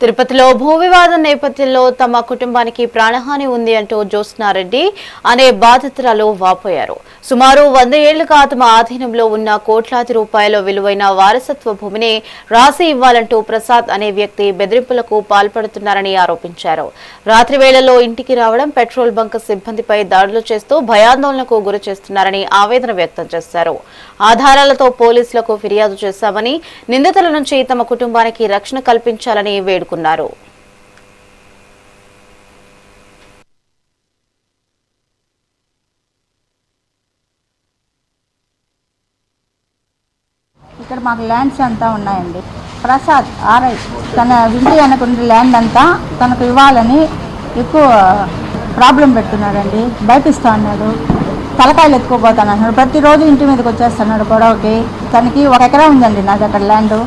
తిరుపతిలో భూ వివాదం నేపథ్యంలో తమ కుటుంబానికి ప్రాణహాని ఉంది అంటూ జ్యోత్స్నారెడ్డి అనే బాధితురాలు వాపోయారు. సుమారు 100 ఏళ్లుగా తమ ఆధీనంలో ఉన్న కోట్లాది రూపాయల విలువైన వారసత్వ భూమిని రాసి ఇవ్వాలంటూ ప్రసాద్ అనే వ్యక్తి బెదిరింపులకు పాల్పడుతున్నారని ఆరోపించారు. రాత్రి వేళల్లో ఇంటికి రావడం, పెట్రోల్ బంక్ సిబ్బందిపై దాడులు చేస్తూ భయాందోళనకు గురి చేస్తున్నారని ఆవేదన వ్యక్తం చేశారు. ఆధారాలతో పోలీసులకు ఫిర్యాదు చేశామని, నిందితుల నుంచి తమ కుటుంబానికి రక్షణ కల్పించాలని వేడుకున్నారు. ఇక్కడ మాకు ల్యాండ్స్ అంతా ఉన్నాయండి. ప్రసాద్ ఆర్ఐ తన ఇంటి అనుకున్న ల్యాండ్ అంతా తనకు ఇవ్వాలని ఎక్కువ ప్రాబ్లం పెడుతున్నాడండి. బయటిస్తా అన్నాడు, తలకాయలు ఎత్తుకోపోతాను అన్నాడు. ప్రతిరోజు ఇంటి మీదకి వచ్చేస్తున్నాడు గొడవకి. తనకి 1 ఎకరా ఉందండి నా దగ్గర ల్యాండ్.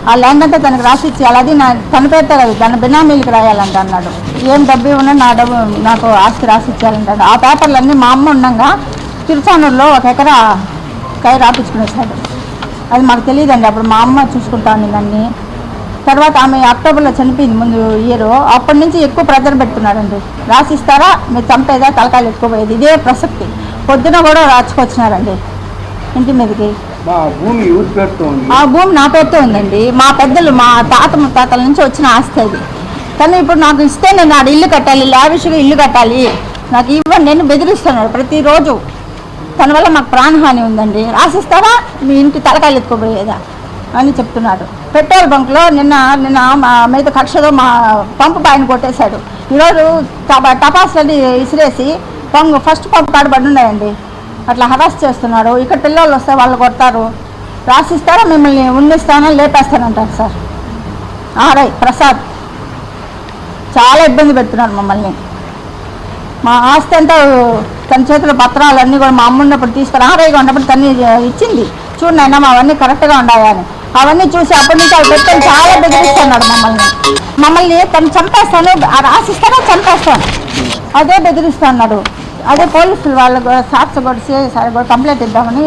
ఆ ల్యాండ్ అంతా తనకు రాసి ఇచ్చేయాలి. అది తన పేరుతో కాదు, దాని బినామీలకు రాయాలంట అన్నాడు. ఏం డబ్బు ఉన్నా నా డబ్బు నాకు ఆస్తి రాసి ఇచ్చేయాలంటాడు. ఆ పేపర్లన్నీ మా అమ్మ ఉండగా తిరుచానూరులో 1 ఎకరా కై రాపించుకునేసాడు. అది మాకు తెలియదండి. అప్పుడు మా అమ్మ చూసుకుంటా ఉండిందండి. తర్వాత ఆమె అక్టోబర్లో చనిపోయింది ముందు ఇయర్. అప్పటి నుంచి ఎక్కువ ప్రెజర్ పెడుతున్నారండి. రాసిస్తారా, మీరు చంపేదా, తలకాయలు ఎక్కువపోయేది, ఇదే ప్రసక్తి. పొద్దున కూడా రాచుకొచ్చినారండి ఇంటి మీదకి. ఆ భూమి నా పేరుతో ఉందండి. మా పెద్దలు, మా తాత ముత్తాతల నుంచి వచ్చిన ఆస్తి అది. కానీ ఇప్పుడు నాకు ఇస్తే నేను ఆడ ఇల్లు కట్టాలి, లావిష్గా ఇల్లు కట్టాలి, నాకు ఇవ్వండి నేను బెదిరిస్తున్నాడు ప్రతిరోజు. తన వల్ల మాకు ప్రాణహాని ఉందండి, రాసిస్తారా, మీ ఇంటి తలకాయలు ఎత్తుకోబోయేదా అని చెప్తున్నాడు. పెట్రోల్ బంక్లో నిన్న మా మీద కక్షలో మా పంపు పైన కొట్టేశాడు. ఈరోజు టపాసులని ఇసిరేసి ఫస్ట్ పంపు కాడబడి ఉన్నాయండి. అట్లా హరాస్ చేస్తున్నాడు. ఇక్కడ పిల్లలు వస్తే వాళ్ళు కొడతారు. రాసిస్తారా, మిమ్మల్ని ఉండిస్తానో లేపేస్తానంటారు సార్. ఆర్ఐ ప్రసాద్ చాలా ఇబ్బంది పెడుతున్నారు మమ్మల్ని. మా ఆస్తి అంతా తన చేతుల పత్రాలన్నీ కూడా మా అమ్మ ఉన్నప్పుడు తీసుకొని ఆర్ఐగా ఉన్నప్పుడు తన్ని ఇచ్చింది. చూడనైనా అవన్నీ కరెక్ట్గా ఉన్నాయని. అవన్నీ చూసి అప్పటి నుంచి అవి పెట్టుకొని చాలా బెదిరిస్తున్నాడు మమ్మల్ని తను చంపేస్తాను, రాసిస్తానో చంపేస్తాను, అదే బెదిరిస్తున్నాడు. అదే పోలీసులు వాళ్ళు సాక్షి కూడా కంప్లైంట్ ఇద్దామని